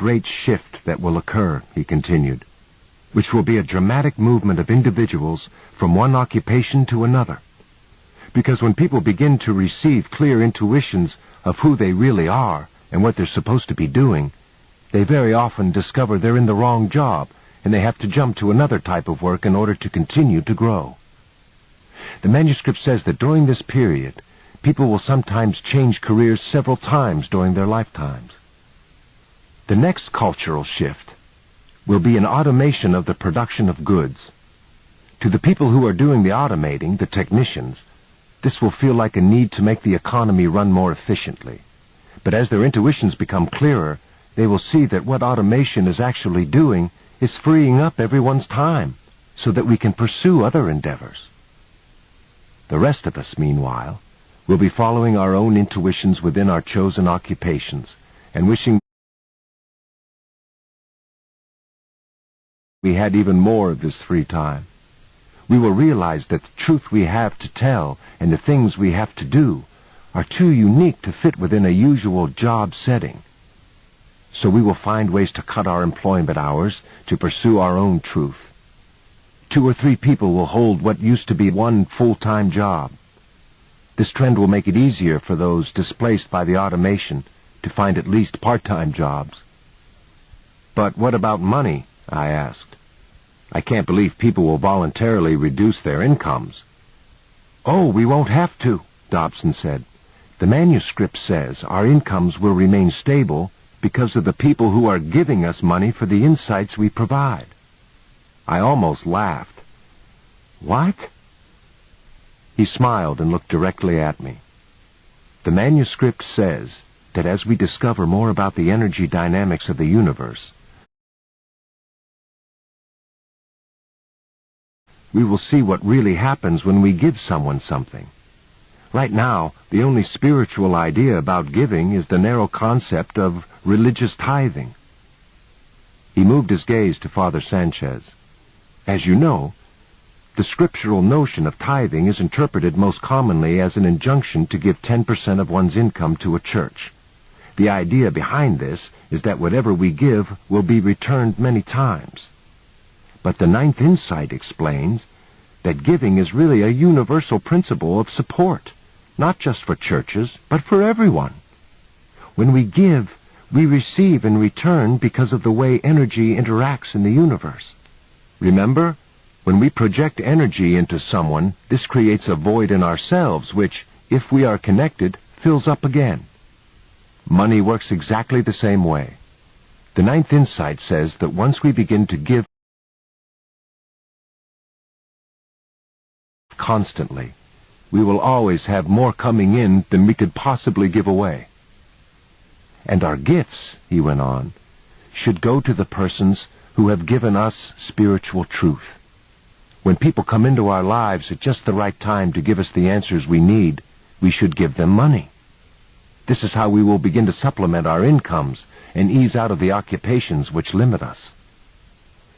great shift that will occur," he continued, "which will be a dramatic movement of individuals from one occupation to another. Because when people begin to receive clear intuitions of who they really are and what they're supposed to be doing, they very often discover they're in the wrong job and they have to jump to another type of work in order to continue to grow. The manuscript says that during this period, people will sometimes change careers several times during their lifetimes. The next cultural shift will be an automation of the production of goods. To the people who are doing the automating, the technicians, this will feel like a need to make the economy run more efficiently. But as their intuitions become clearer, they will see that what automation is actually doing is freeing up everyone's time so that we can pursue other endeavors. The rest of us, meanwhile, will be following our own intuitions within our chosen occupations and wishing we had even more of this free time. We will realize that the truth we have to tell and the things we have to do are too unique to fit within a usual job setting. So we will find ways to cut our employment hours to pursue our own truth. 2 or 3 people will hold what used to be one full-time job. This trend will make it easier for those displaced by the automation to find at least part-time jobs. "But what about money?" I asked. "I can't believe people will voluntarily reduce their incomes." "Oh, we won't have to," Dobson said. "The manuscript says our incomes will remain stable because of the people who are giving us money for the insights we provide." I almost laughed. "What?" He smiled and looked directly at me. "The manuscript says that as we discover more about the energy dynamics of the universe, we will see what really happens when we give someone something. Right now, the only spiritual idea about giving is the narrow concept of religious tithing." He moved his gaze to Father Sanchez. "As you know, the scriptural notion of tithing is interpreted most commonly as an injunction to give 10% of one's income to a church. The idea behind this is that whatever we give will be returned many times. But the ninth insight explains that giving is really a universal principle of support, not just for churches, but for everyone. When we give, we receive in return because of the way energy interacts in the universe. Remember, when we project energy into someone, this creates a void in ourselves which, if we are connected, fills up again. Money works exactly the same way. The ninth insight says that once we begin to give constantly, we will always have more coming in than we could possibly give away. And our gifts," he went on, "should go to the persons who have given us spiritual truth. When people come into our lives at just the right time to give us the answers we need, we should give them money. This is how we will begin to supplement our incomes and ease out of the occupations which limit us.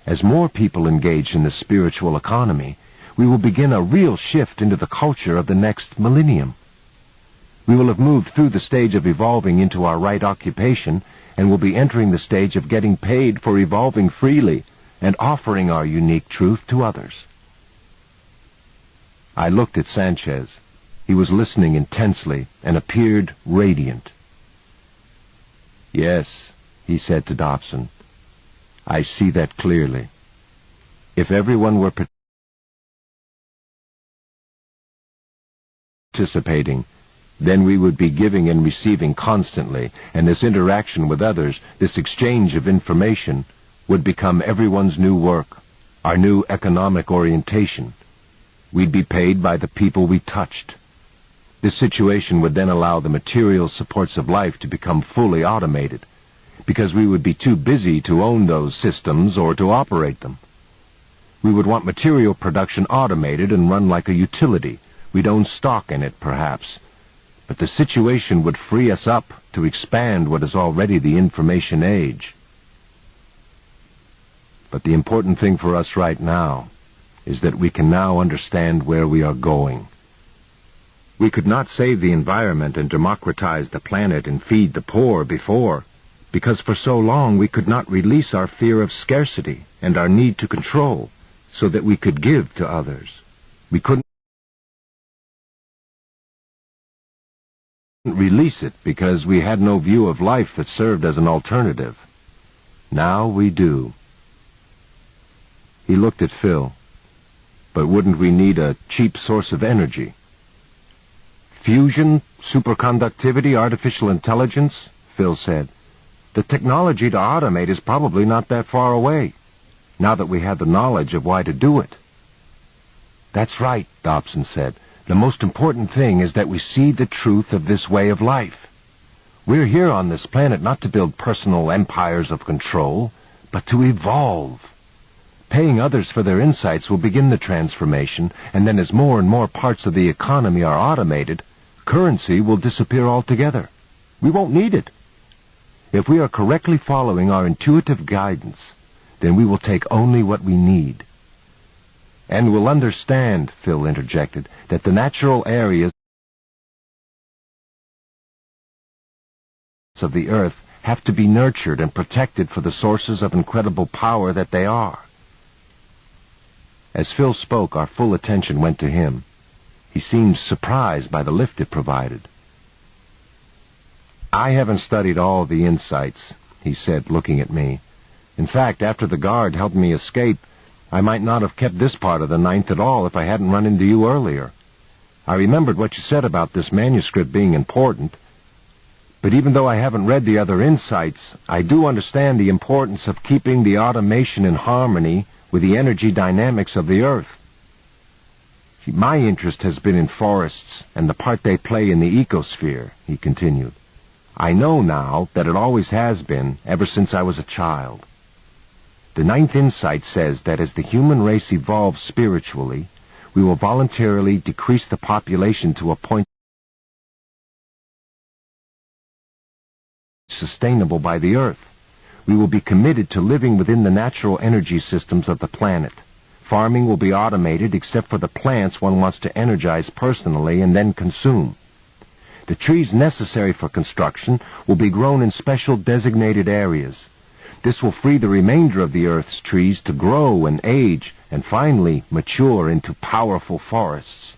As more people engage in the spiritual economy, we will begin a real shift into the culture of the next millennium. We will have moved through the stage of evolving into our right occupation and will be entering the stage of getting paid for evolving freely and offering our unique truth to others." I looked at Sanchez. He was listening intensely and appeared radiant. "Yes," he said to Dobson, "I see that clearly. If everyone were participating, then we would be giving and receiving constantly, and this interaction with others, this exchange of information, would become everyone's new work, our new economic orientation. We'd be paid by the people we touched. This situation would then allow the material supports of life to become fully automated, because we would be too busy to own those systems or to operate them. We would want material production automated and run like a utility. We'd own stock in it, perhaps. But the situation would free us up to expand what is already the information age. But the important thing for us right now is that we can now understand where we are going. We could not save the environment and democratize the planet and feed the poor before, because for so long we could not release our fear of scarcity and our need to control so that we could give to others. We couldn't release it because we had no view of life that served as an alternative. Now we do. He looked at Phil. But wouldn't we need a cheap source of energy? Fusion, superconductivity, artificial intelligence, Phil said. The technology to automate is probably not that far away, now that we have the knowledge of why to do it. That's right, Dobson said. The most important thing is that we see the truth of this way of life. We're here on this planet not to build personal empires of control, but to evolve. Paying others for their insights will begin the transformation, and then as more and more parts of the economy are automated, currency will disappear altogether. We won't need it. If we are correctly following our intuitive guidance, then we will take only what we need. And we'll understand, Phil interjected, that the natural areas of the earth have to be nurtured and protected for the sources of incredible power that they are. As Phil spoke, our full attention went to him. He seemed surprised by the lift it provided. I haven't studied all the insights, he said, looking at me. In fact, after the guard helped me escape, I might not have kept this part of the ninth at all if I hadn't run into you earlier. I remembered what you said about this manuscript being important. But even though I haven't read the other insights, I do understand the importance of keeping the automation in harmony with the energy dynamics of the earth. My interest has been in forests and the part they play in the ecosphere, he continued. I know now that it always has been, ever since I was a child. The ninth insight says that as the human race evolves spiritually, we will voluntarily decrease the population to a point sustainable by the earth. We will be committed to living within the natural energy systems of the planet. Farming will be automated except for the plants one wants to energize personally and then consume. The trees necessary for construction will be grown in special designated areas. This will free the remainder of the Earth's trees to grow and age and finally mature into powerful forests.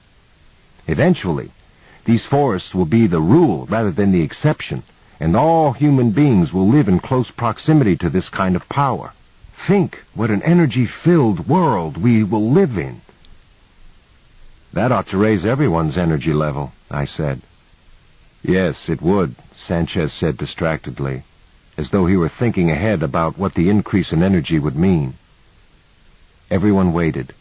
Eventually, these forests will be the rule rather than the exception, and all human beings will live in close proximity to this kind of power. Think what an energy-filled world we will live in. That ought to raise everyone's energy level, I said. Yes, it would, Sanchez said distractedly, as though he were thinking ahead about what the increase in energy would mean. Everyone waited.